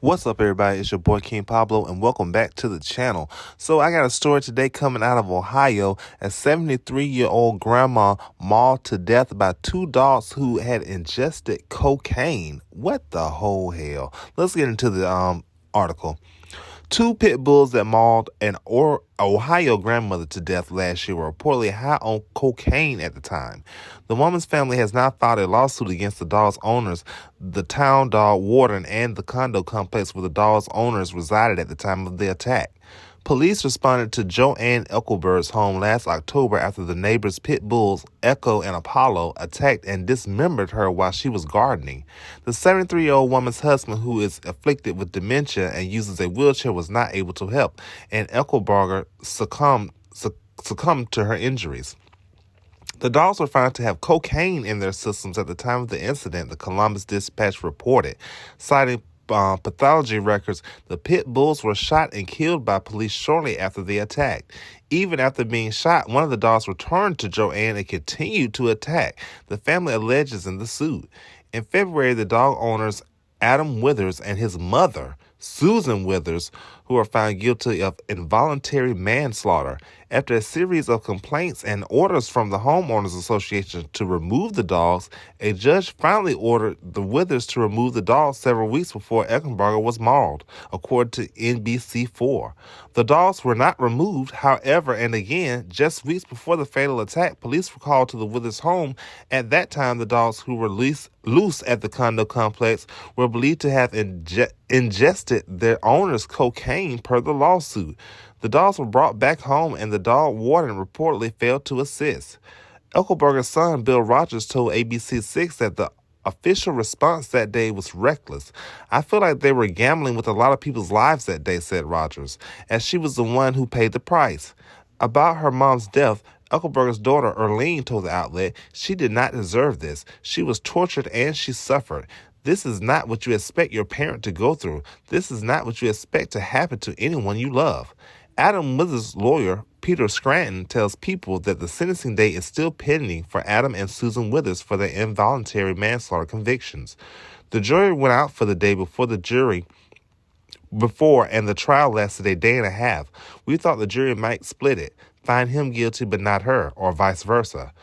What's up, everybody? It's your boy Kyng Pablo, and welcome back to the channel. So I got a story today coming out of Ohio. A 73-year-old grandma mauled to death by two dogs who had ingested cocaine. What the whole hell? Let's get into the article. Two pit bulls that mauled an Ohio grandmother to death last year were reportedly high on cocaine at the time. The woman's family has now filed a lawsuit against the dog's owners, the town dog warden, and the condo complex where the dog's owners resided at the time of the attack. Police responded to Joanne Eckelberg's home last October after the neighbors' pit bulls, Echo and Apollo, attacked and dismembered her while she was gardening. The 73-year-old woman's husband, who is afflicted with dementia and uses a wheelchair, was not able to help, and Eckelberger succumbed to her injuries. The dogs were found to have cocaine in their systems at the time of the incident, the Columbus Dispatch reported, citing pathology records. The pit bulls were shot and killed by police shortly after the attack. Even after being shot, one of the dogs returned to Joanne and continued to attack, the family alleges in the suit. In February, the dog owners Adam Withers and his mother, Susan Withers, who were found guilty of involuntary manslaughter. After a series of complaints and orders from the Homeowners Association to remove the dogs, a judge finally ordered the Withers to remove the dogs several weeks before Eckenberger was mauled, according to NBC4. The dogs were not removed, however, and again, just weeks before the fatal attack, police were called to the Withers' home. At that time, the dogs who were loose at the condo complex were believed to have ingested their owner's cocaine per the lawsuit. The dogs were brought back home and the dog warden reportedly failed to assist. Eckelberger's son, Bill Rogers, told ABC6 that the official response that day was reckless. I feel like they were gambling with a lot of people's lives that day, said Rogers, as she was the one who paid the price. About her mom's death, Eckelberger's daughter, Erlene, told the outlet she did not deserve this. She was tortured and she suffered. This is not what you expect your parent to go through. This is not what you expect to happen to anyone you love. Adam Withers' lawyer, Peter Scranton, tells People that the sentencing date is still pending for Adam and Susan Withers for their involuntary manslaughter convictions. The jury went out for the day before and the trial lasted a day and a half. We thought the jury might split it, find him guilty but not her, or vice versa.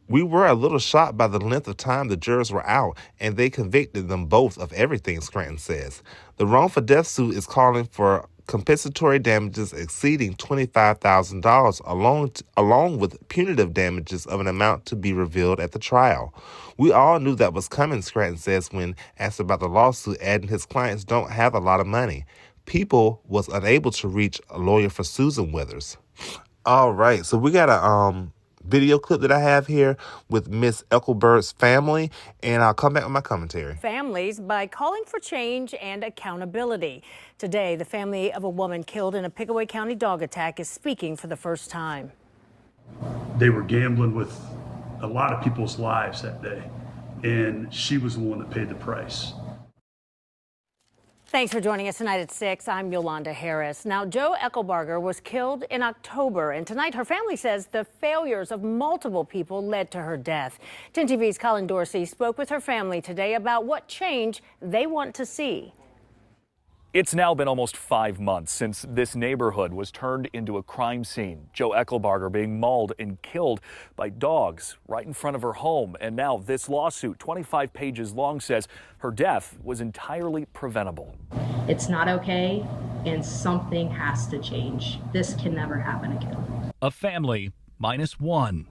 We were a little shocked by the length of time the jurors were out, and they convicted them both of everything, Scranton says. The wrongful death suit is calling for compensatory damages exceeding $25,000 along with punitive damages of an amount to be revealed at the trial. We all knew that was coming, Scranton says when asked about the lawsuit, adding his clients don't have a lot of money. People was unable to reach a lawyer for Susan Withers. All right, so we got a video clip that I have here with Miss Eckelberg's family, and I'll come back with my commentary. Families by calling for change and accountability. Today, the family of a woman killed in a Pickaway County dog attack is speaking for the first time. They were gambling with a lot of people's lives that day, and she was the one that paid the price. Thanks for joining us tonight at 6. I'm Yolanda Harris. Now, Joe Eckelberger was killed in October, and tonight her family says the failures of multiple people led to her death. 10 TV's Colin Dorsey spoke with her family today about what change they want to see. It's now been almost 5 months since this neighborhood was turned into a crime scene. Joe Eckelberger being mauled and killed by dogs right in front of her home. And now this lawsuit, 25 pages long, says her death was entirely preventable. It's not okay, and something has to change. This can never happen again. A family minus one.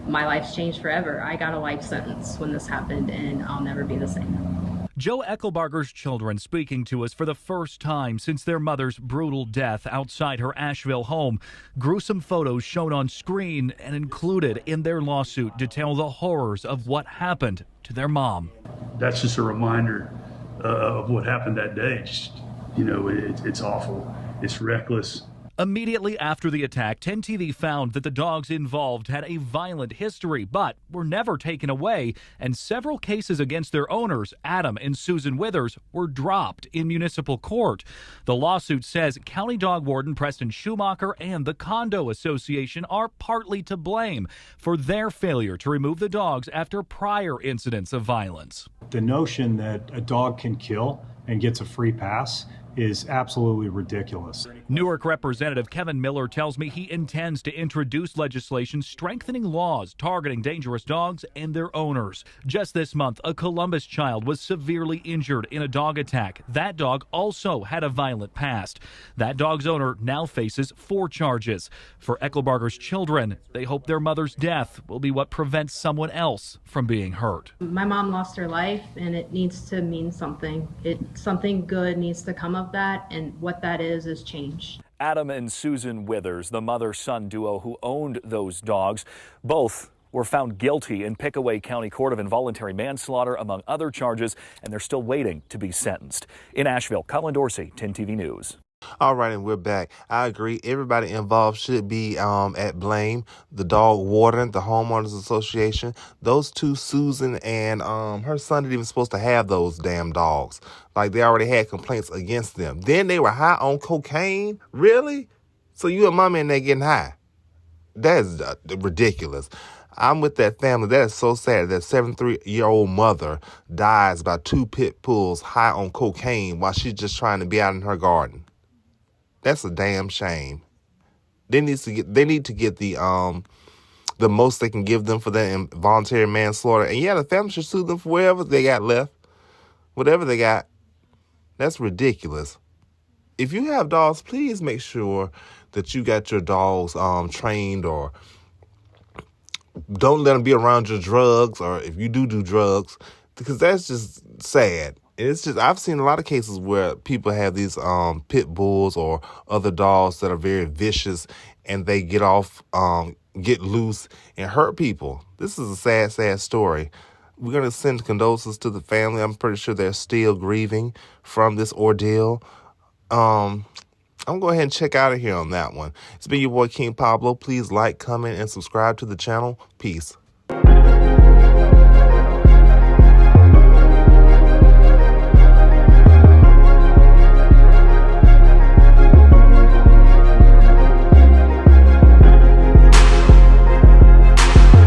My life's changed forever. I got a life sentence when this happened, and I'll never be the same. Joe Eckelberger's children speaking to us for the first time since their mother's brutal death outside her Asheville home. Gruesome photos shown on screen and included in their lawsuit detail the horrors of what happened to their mom. That's just a reminder of what happened that day. Just, it's awful. It's reckless. Immediately after the attack, 10 TV found that the dogs involved had a violent history, but were never taken away, and several cases against their owners, Adam and Susan Withers, were dropped in municipal court. The lawsuit says County Dog Warden Preston Schumacher and the Condo Association are partly to blame for their failure to remove the dogs after prior incidents of violence. The notion that a dog can kill and gets a free pass is absolutely ridiculous. Newark Representative Kevin Miller tells me he intends to introduce legislation strengthening laws targeting dangerous dogs and their owners. Just this month, a Columbus child was severely injured in a dog attack. That dog also had a violent past. That dog's owner now faces 4 charges. For Eckelbarger's children, they hope their mother's death will be what prevents someone else from being hurt. My mom lost her life, and it needs to mean something. Something good needs to come of that, and what that is change. Adam and Susan Withers, the mother-son duo who owned those dogs, both were found guilty in Pickaway County Court of involuntary manslaughter, among other charges, and they're still waiting to be sentenced. In Asheville, Colin Dorsey, 10 TV News. All right, and we're back. I agree. Everybody involved should be at blame. The dog warden, the homeowners association, those two, Susan and her son, didn't even supposed to have those damn dogs. Like, they already had complaints against them. Then they were high on cocaine. Really? So you and mommy and they getting high? That is ridiculous. I'm with that family. That is so sad. That 73-year-old mother dies by 2 pit bulls high on cocaine while she's just trying to be out in her garden. That's a damn shame. They need to get the most they can give them for that involuntary manslaughter. And yeah, the family should sue them for whatever they got left. Whatever they got. That's ridiculous. If you have dogs, please make sure that you got your dogs trained, or don't let them be around your drugs, or if you do drugs, because that's just sad. It's just, I've seen a lot of cases where people have these pit bulls or other dogs that are very vicious, and they get loose and hurt people. This is a sad, sad story. We're going to send condolences to the family. I'm pretty sure they're still grieving from this ordeal. I'm going to go ahead and check out of here on that one. It's been your boy, Kyng Pablo. Please like, comment, and subscribe to the channel. Peace.